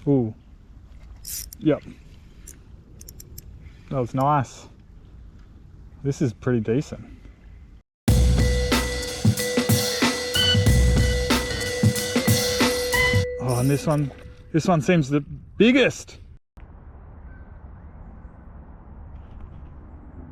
Ooh. Yep. That was nice. This is pretty decent. Oh, and this one seems the biggest.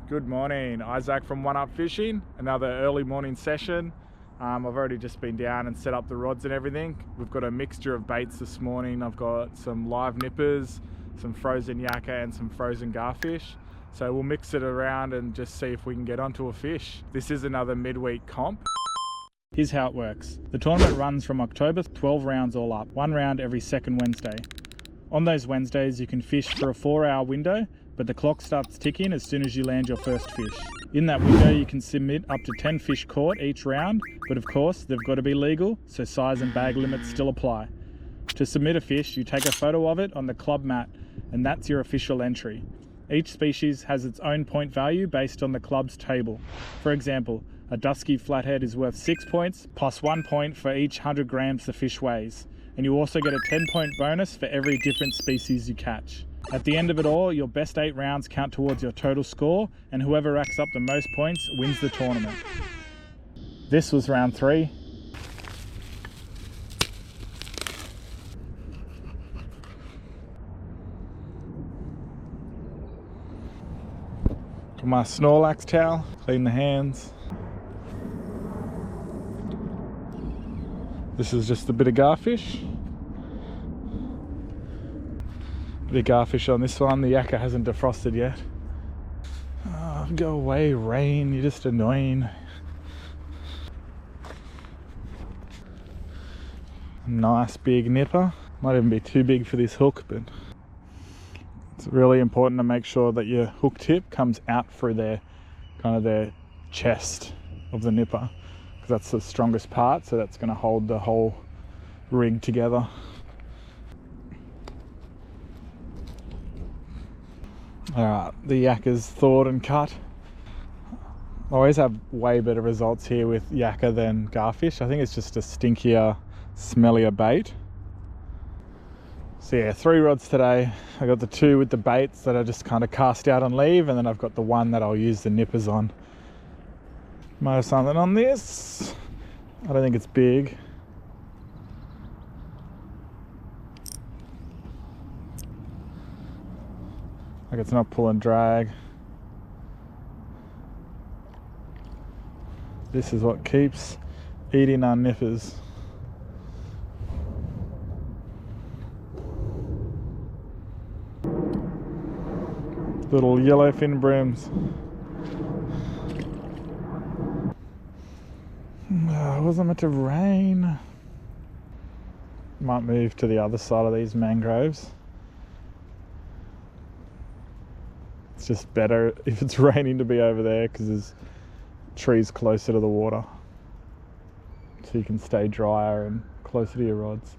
Good morning, Isaac from One Up Fishing. Another early morning session. I've already just been down and set up the rods and everything. We've got a mixture of baits this morning. I've got some live nippers, some frozen yakka and some frozen garfish. So we'll mix it around and just see if we can get onto a fish. This is another midweek comp. Here's how it works. The tournament runs from October, 12 rounds all up, 1 round every second Wednesday. On those Wednesdays you can fish for a 4-hour window, but the clock starts ticking as soon as you land your first fish. In that window you can submit up to 10 fish caught each round, but of course they've got to be legal, so size and bag limits still apply. To submit a fish, you take a photo of it on the club mat, and that's your official entry. Each species has its own point value based on the club's table. For example, a dusky flathead is worth 6 points, plus 1 point for each 100 grams the fish weighs. And you also get a 10-point bonus for every different species you catch. At the end of it all, your best 8 rounds count towards your total score, and whoever racks up the most points wins the tournament. This was round 3. Got my Snorlax towel, clean the hands. This is just a bit of garfish. Bit of garfish on this one. The yakka hasn't defrosted yet. Oh, go away, rain. You're just annoying. Nice big nipper. Might even be too big for this hook, but it's really important to make sure that your hook tip comes out through their chest of the nipper, because that's the strongest part, so that's going to hold the whole rig together. Alright, the yakka's thawed and cut. I always have way better results here with yakka than garfish. I think it's just a stinkier, smellier bait. So yeah, 3 rods today. I got the 2 with the baits that I just kind of cast out and leave, and then I've got the 1 that I'll use the nippers on. Might have something on this. I don't think it's big. Like it's not pulling drag. This is what keeps eating our nippers. Little yellowfin breams. It wasn't meant to rain. Might move to the other side of these mangroves. It's just better if it's raining to be over there because there's trees closer to the water, so you can stay drier and closer to your rods.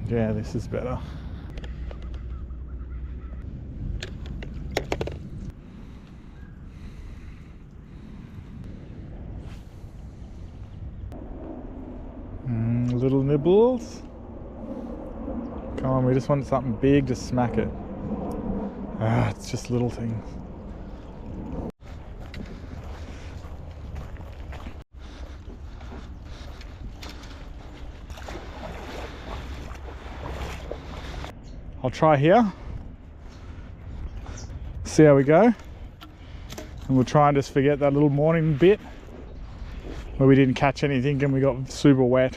Yeah, this is better. Little nibbles. Come on, we just want something big to smack it. It's just little things. I'll try here. See how we go. And we'll try and just forget that little morning bit where we didn't catch anything and we got super wet.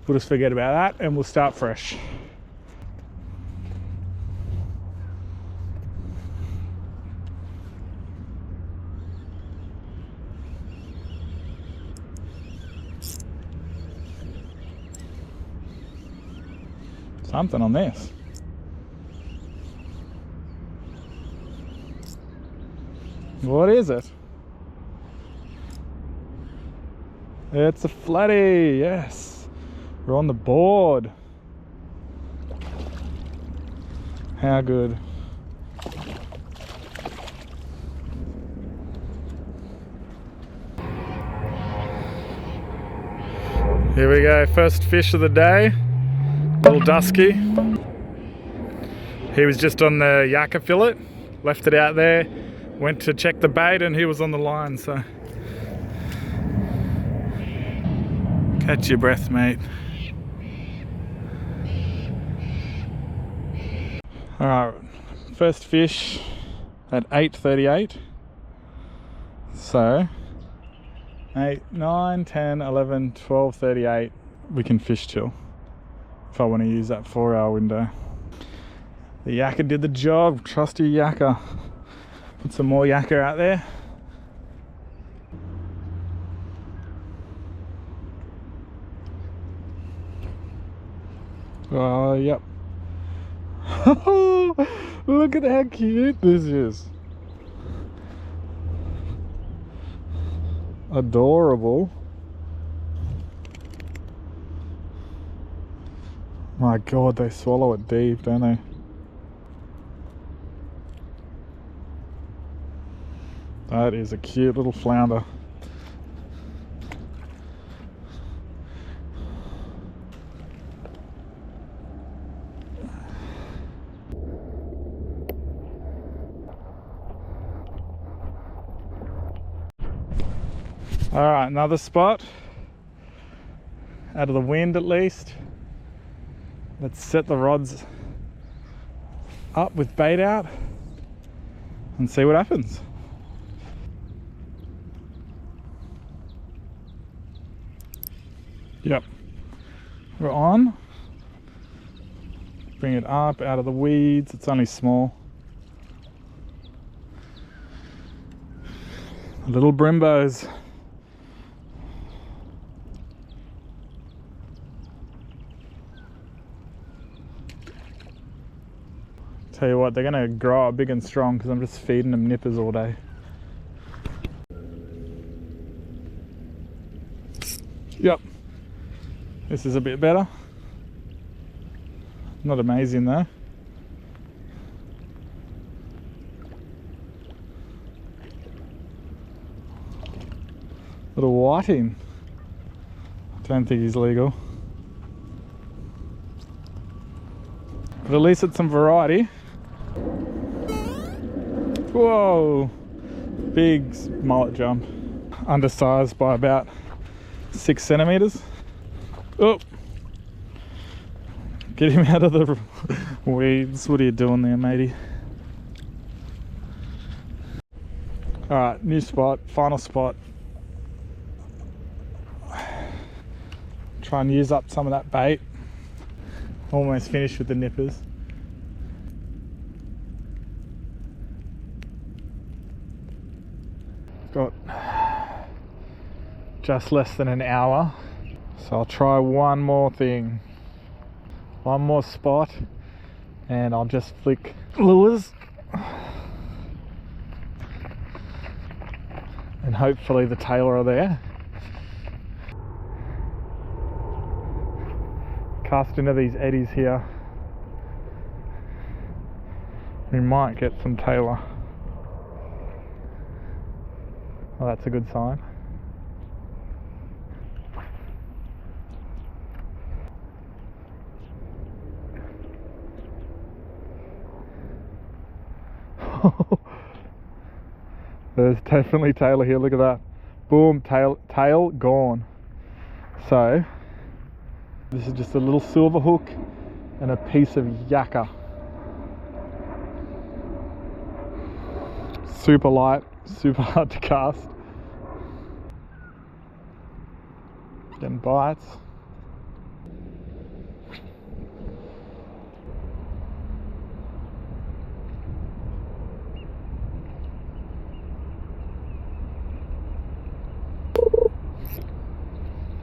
We'll just forget about that and we'll start fresh. Something on this. What is it? It's a flatty, yes. We're on the board. How good. Here we go, first fish of the day, little dusky. He was just on the yakka fillet, left it out there, went to check the bait and he was on the line, so. Catch your breath, mate. Alright, first fish at 8:38. So 8, 9, 10, 11, 12, 38, we can fish till if I want to use that 4-hour window. The yakka did the job, trusty yakka. Put some more yakka out there. Oh, yep. Look at how cute this is. Adorable. My God, they swallow it deep, don't they? That is a cute little flounder. Alright, another spot. Out of the wind at least. Let's set the rods up with bait out and see what happens. Yep, we're on. Bring it up out of the weeds, it's only small. Little brimbos. Tell you what, they're gonna grow up big and strong because I'm just feeding them nippers all day. Yep, this is a bit better. Not amazing though. Little whiting. Don't think he's legal. But at least it's some variety. Whoa! Big mullet jump. Undersized by about 6 centimeters. Oh! Get him out of the weeds. What are you doing there, matey? Alright, new spot, final spot. Try and use up some of that bait. Almost finished with the nippers. Got just less than an hour, so I'll try one more thing, one more spot, and I'll just flick lures and hopefully the tailor are there. Cast into these eddies here, we might get some tailor. Well, that's a good sign. There's definitely tailor here, look at that. Boom, tail gone. So, this is just a little silver hook and a piece of yakka. Super light, super hard to cast. Getting bites.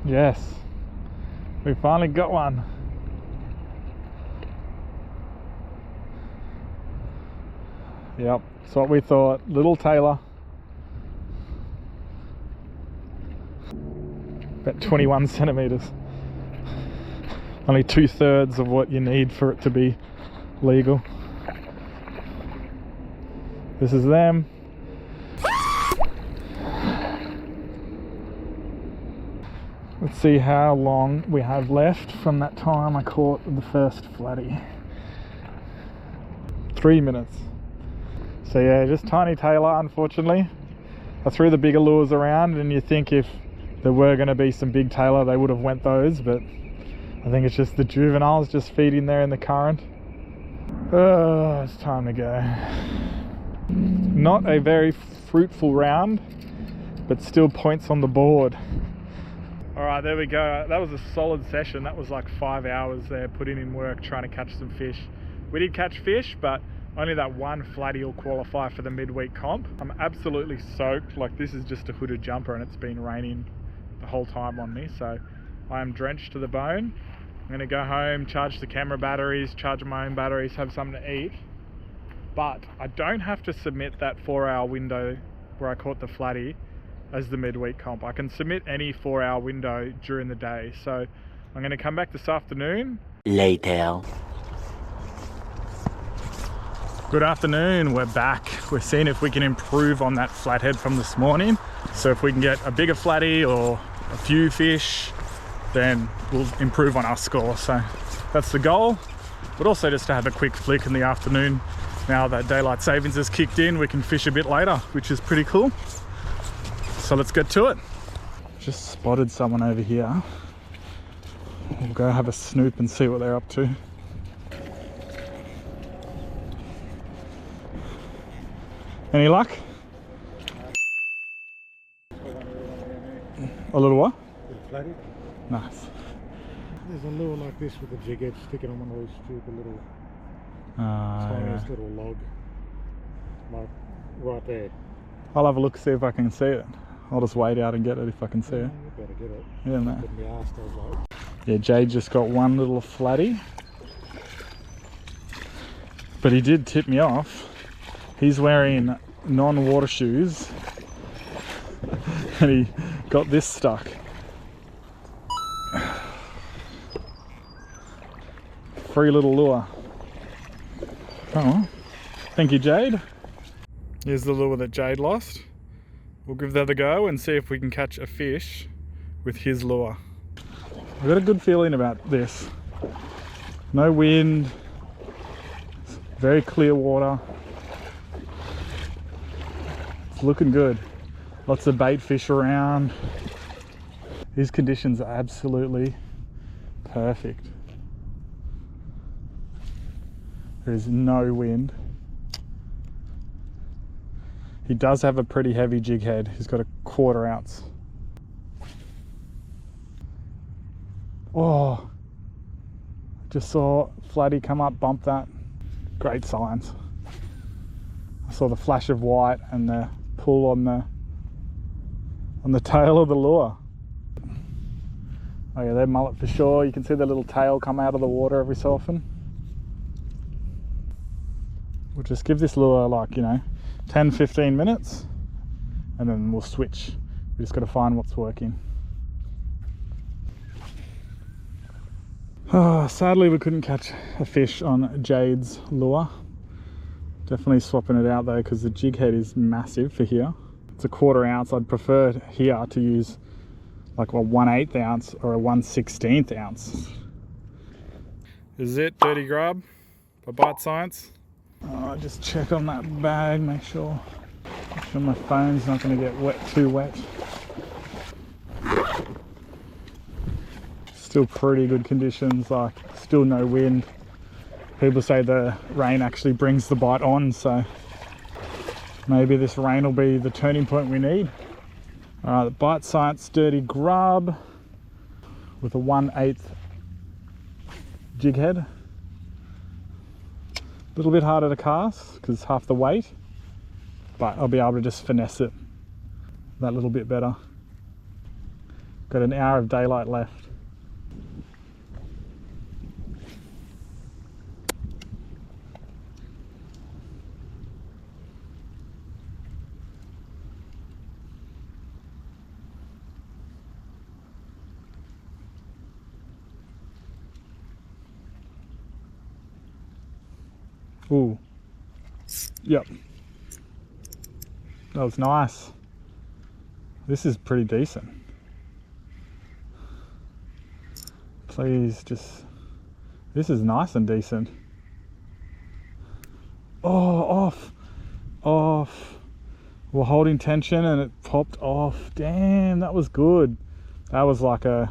Yes, we finally got one. Yep, that's what we thought. Little tailor. About 21 centimeters. Only 2/3 of what you need for it to be legal. This is them. Let's see how long we have left from that time I caught the first flatty. 3 minutes. So yeah, just tiny tailor, unfortunately. I threw the bigger lures around, and you think if there were going to be some big tailor, they would have went those, but I think it's just the juveniles just feeding there in the current. Oh, it's time to go. Not a very fruitful round, but still points on the board. All right, there we go. That was a solid session. That was like 5 hours there putting in work trying to catch some fish. We did catch fish, but only that one flatty will qualify for the midweek comp. I'm absolutely soaked. Like, this is just a hooded jumper and it's been raining the whole time on me, so I am drenched to the bone. I'm gonna go home, charge the camera batteries, charge my own batteries, have something to eat. But I don't have to submit that 4-hour window where I caught the flatty as the midweek comp. I can submit any 4-hour window during the day. So I'm gonna come back this afternoon. Later. Good afternoon, we're back. We're seeing if we can improve on that flathead from this morning. So if we can get a bigger flatty or a few fish, then we'll improve on our score. So that's the goal, but also just to have a quick flick in the afternoon. Now that daylight savings has kicked in, we can fish a bit later, which is pretty cool. So let's get to it. Just spotted someone over here. We'll go have a snoop and see what they're up to. Any luck? A little what? Flatty. Nice. There's a lure like this with a jig head sticking on one of those stupid little tiniest little log, like right there. I'll have a look, see if I can see it. I'll just wait out and get it if I can see it. You better get it. Yeah, mate. Couldn't be arsed, I was like. Yeah, Jade just got one little flatty, but he did tip me off. He's wearing non-water shoes and he got this stuck. Free little lure. Oh, thank you, Jade. Here's the lure that Jade lost. We'll give that a go and see if we can catch a fish with his lure. I've got a good feeling about this. No wind, very clear water. It's looking good. Lots of bait fish around. These conditions are absolutely perfect. There is no wind. He does have a pretty heavy jig head. He's got a 1/4 ounce. Oh, just saw flatty come up, bump that. Great signs. I saw the flash of white and the pull on the tail of the lure. Oh yeah, they're mullet for sure. You can see the little tail come out of the water every so often. We'll just give this lure like, 10-15 minutes and then we'll switch. We just got to find what's working. Oh, sadly we couldn't catch a fish on Jade's lure. Definitely swapping it out though, because the jig head is massive for here. It's a 1/4 ounce. I'd prefer here to use like a 1/8 ounce or a 1/16 ounce. This is it, Dirty Grub by Bite Science. Just check on that bag, make sure my phone's not going to get too wet. Still pretty good conditions, like still no wind. People say the rain actually brings the bite on, so maybe this rain will be the turning point we need. The Bite Science Dirty Grub with a 1/8 jig head. A little bit harder to cast because it's half the weight, but I'll be able to just finesse it that little bit better. Got an hour of daylight left. Ooh, yep, that was nice. This is pretty decent. Please just, this is nice and decent. Oh, off. We're holding tension and it popped off. Damn, that was good. That was like a,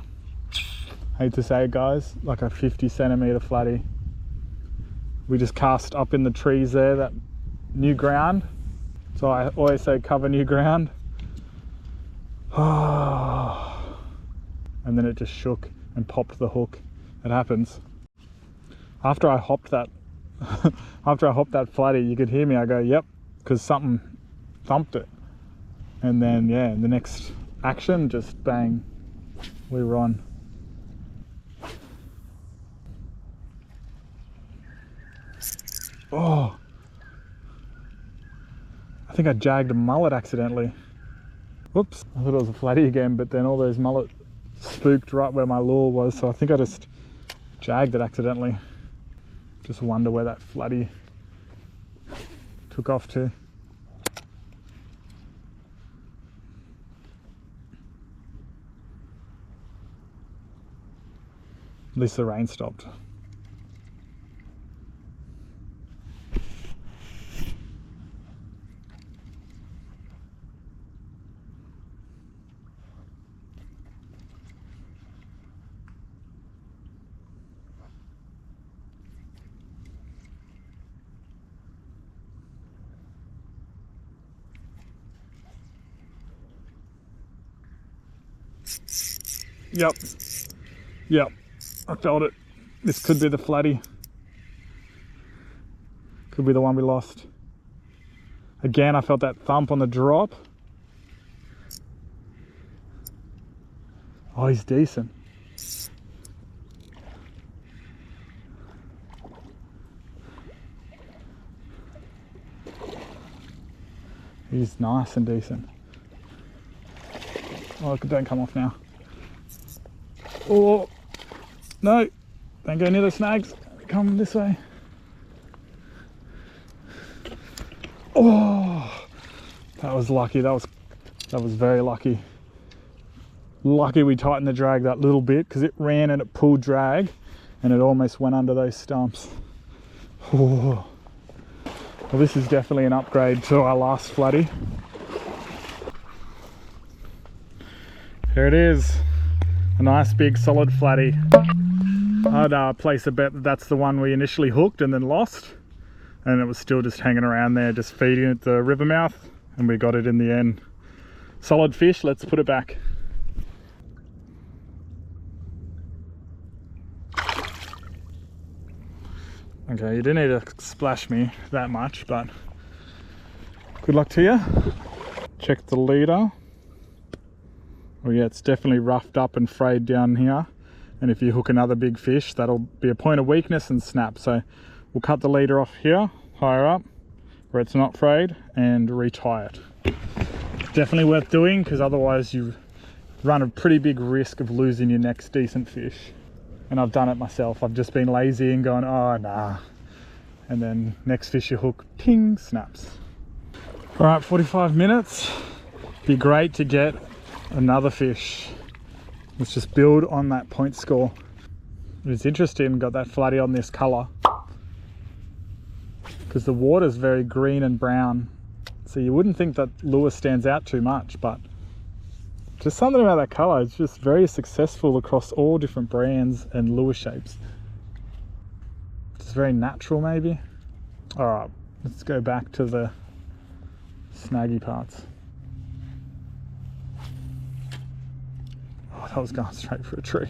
hate to say it guys, like a 50 centimeter flatty. We just cast up in the trees there, that new ground. So I always say cover new ground. And then it just shook and popped the hook. It happens. After I hopped that flatty, you could hear me, I go, yep, because something thumped it. And then yeah, the next action, just bang, we were on. Oh, I think I jagged a mullet accidentally. Whoops, I thought it was a flatty again, but then all those mullet spooked right where my lure was, so I think I just jagged it accidentally. Just wonder where that flatty took off to. At least the rain stopped. Yep, I felt it. This could be the flatty. Could be the one we lost. Again, I felt that thump on the drop. Oh, he's decent. He's nice and decent. Oh, don't come off now. Oh, no, don't go near the snags. Come this way. Oh, that was lucky. That was very lucky. Lucky we tightened the drag that little bit, because it ran and it pulled drag and it almost went under those stumps. Oh. Well, this is definitely an upgrade to our last flatty. Here it is. A nice big solid flatty. I'd place a bet that that's the one we initially hooked and then lost, and it was still just hanging around there, just feeding at the river mouth, and we got it in the end. Solid fish, let's put it back. Okay, you didn't need to splash me that much, but good luck to you. Check the leader. Oh yeah, it's definitely roughed up and frayed down here, and if you hook another big fish, that'll be a point of weakness and snap. So we'll cut the leader off here, higher up, where it's not frayed, and retie it. Definitely worth doing, because otherwise you run a pretty big risk of losing your next decent fish. And I've done it myself. I've just been lazy and gone, oh nah, and then next fish you hook, ting, snaps. All right, 45 minutes. Be great to get another fish. Let's just build on that point score. It's interesting, got that flatty on this color, because the water's very green and brown, so you wouldn't think that lure stands out too much, but just something about that color. It's just very successful across all different brands and lure shapes. It's very natural maybe. All right, let's go back to the snaggy parts. Oh, that was going straight for a tree.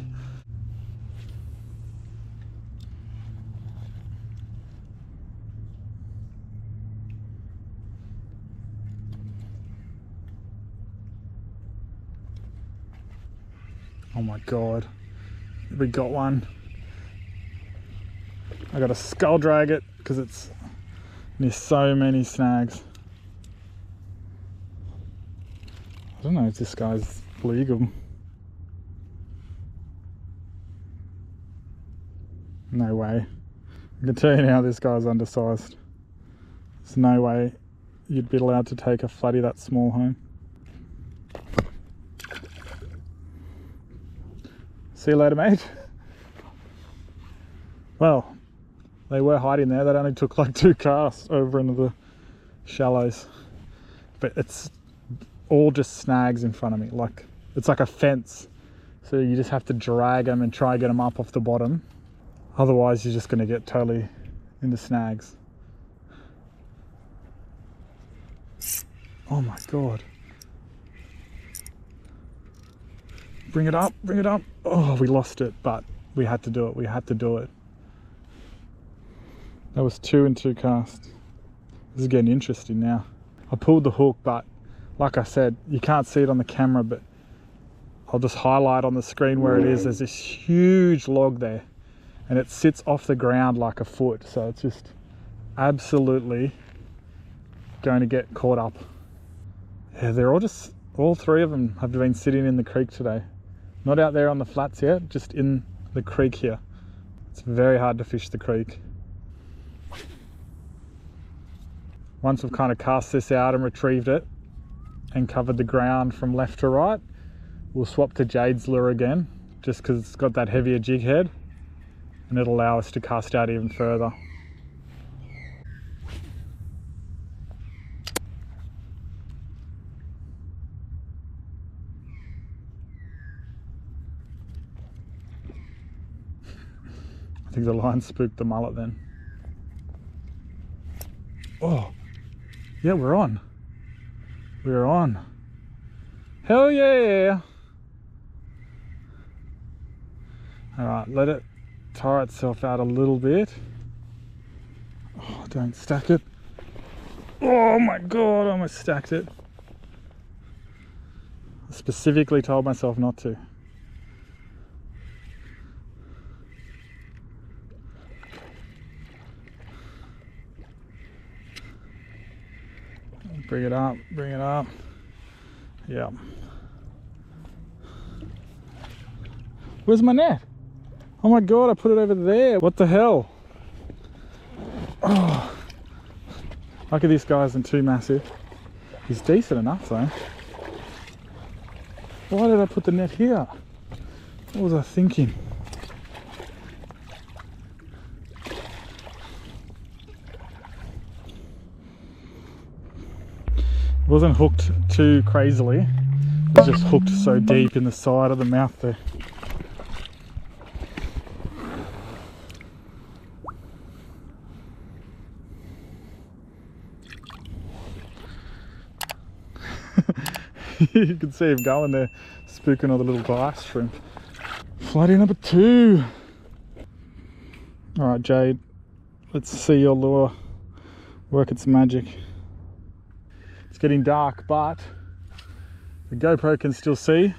Oh my God, we got one. I gotta skull drag it because it's near so many snags. I don't know if this guy's legal. No way. I can tell you now, this guy's undersized. There's no way you'd be allowed to take a flatty that small home. See you later, mate. Well, they were hiding there. That only took like 2 casts over into the shallows. But it's all just snags in front of me. Like, it's like a fence. So you just have to drag them and try and get them up off the bottom. Otherwise, you're just going to get totally into snags. Oh my God. Bring it up, bring it up. Oh, we lost it, but we had to do it. We had to do it. That was 2 and 2 casts. This is getting interesting now. I pulled the hook, but like I said, you can't see it on the camera, but I'll just highlight on the screen where it is. There's this huge log there and it sits off the ground like a foot. So it's just absolutely going to get caught up. Yeah, they're all 3 of them have been sitting in the creek today. Not out there on the flats yet, just in the creek here. It's very hard to fish the creek. Once we've kind of cast this out and retrieved it and covered the ground from left to right, we'll swap to Jade's lure again, just because it's got that heavier jig head and it'll allow us to cast out even further. I think the line spooked the mullet then. Oh, yeah, we're on. We're on. Hell yeah! Alright, let it tire itself out a little bit. Oh, don't stack it. Oh my God, I almost stacked it. I specifically told myself not to. Bring it up, bring it up. Yeah. Where's my net? Oh my God, I put it over there. What the hell? Oh. Lucky this guy isn't too massive. He's decent enough though. Why did I put the net here? What was I thinking? It wasn't hooked too crazily. It was just hooked so deep in the side of the mouth there. You can see him going there, spooking all the little glass shrimp. Flatty number 2. Alright, Jade, let's see your lure work its magic. It's getting dark, but the GoPro can still see.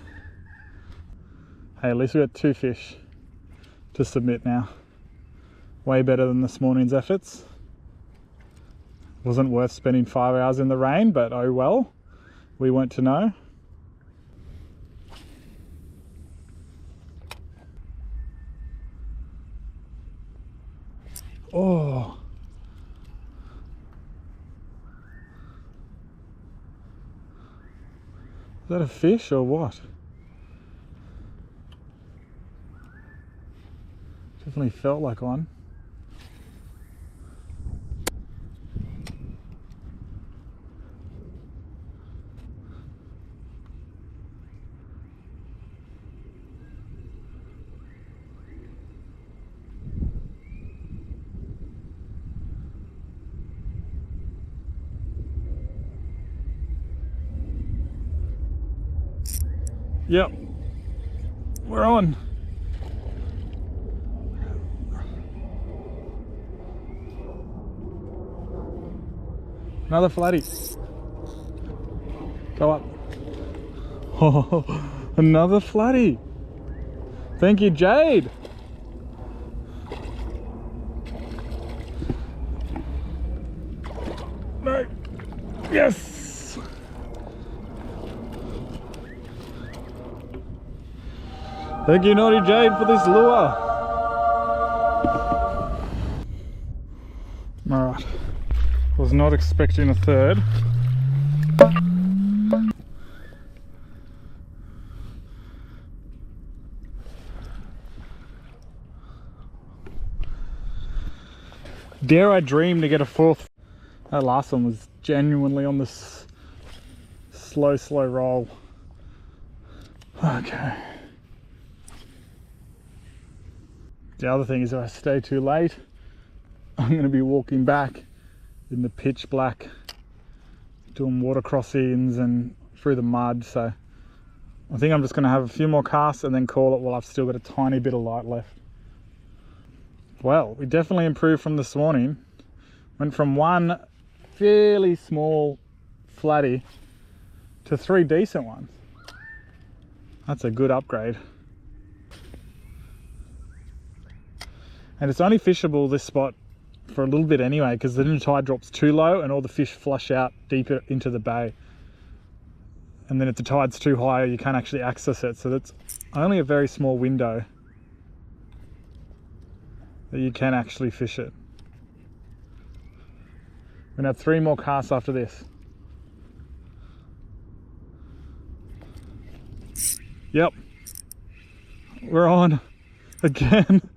Hey, at least we got 2 fish to submit now. Way better than this morning's efforts. Wasn't worth spending 5 hours in the rain, but oh well. We weren't to know. Oh. Is that a fish or what? Definitely felt like one. Yep, we're on. Another flatty. Go up. Oh, another flatty. Thank you, Jade. No. Yes. Thank you, Nauti Jade, for this lure. Alright, was not expecting a third. Dare I dream to get a fourth? That last one was genuinely on this slow roll. Okay. The other thing is if I stay too late, I'm going to be walking back in the pitch black, doing water crossings and through the mud. So I think I'm just going to have a few more casts and then call it while I've still got a tiny bit of light left. Well, we definitely improved from this morning. Went from one fairly small flatty to 3 decent ones. That's a good upgrade. And it's only fishable this spot for a little bit anyway, because the tide drops too low and all the fish flush out deeper into the bay. And then if the tide's too high, you can't actually access it. So that's only a very small window that you can actually fish it. We're gonna have 3 more casts after this. Yep, we're on again.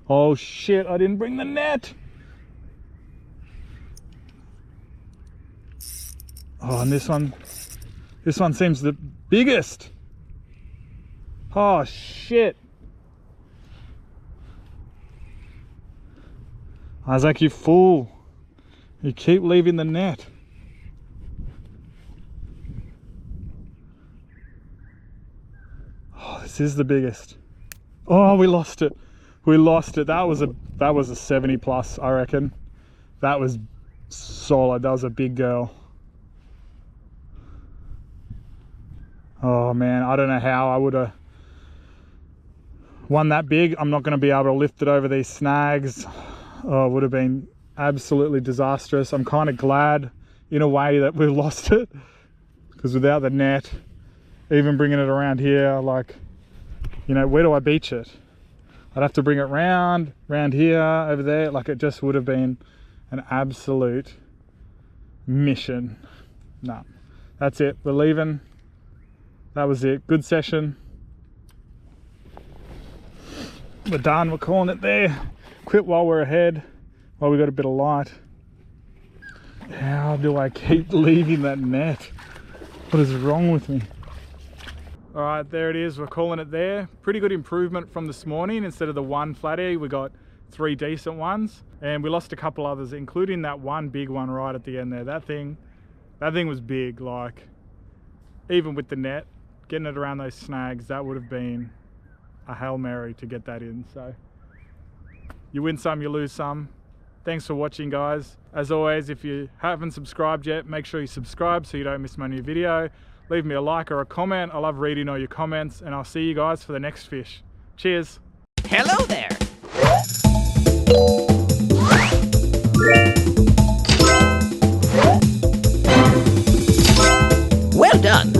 Oh shit, I didn't bring the net. Oh, and this one seems the biggest. Oh shit. Isaac, you fool. You keep leaving the net. Oh, this is the biggest. Oh, we lost it. We lost it. That was a 70 plus, I reckon. That was solid. That was a big girl. Oh man, I don't know how I would have won that big. I'm not going to be able to lift it over these snags. Oh, it would have been absolutely disastrous. I'm kind of glad in a way that we lost it, because without the net, even bringing it around here, like, you know, where do I beach it? I'd have to bring it round here, over there. Like, it just would have been an absolute mission. No, that's it. We're leaving. That was it. Good session. We're done. We're calling it there. Quit while we're ahead, while we got a bit of light. How do I keep leaving that net? What is wrong with me? All right, there it is. We're calling it there. Pretty good improvement from this morning. Instead of the 1 flathead, we got 3 decent ones, and we lost a couple others, including that one big one right at the end there. That thing was big. Like, even with the net, getting it around those snags, that would have been a Hail Mary to get that in. So you win some, you lose some. Thanks for watching, guys. As always, if you haven't subscribed yet, make sure you subscribe so you don't miss my new video. Leave me a like or a comment. I love reading all your comments, and I'll see you guys for the next fish. Cheers. Hello there. Well done.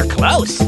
Close.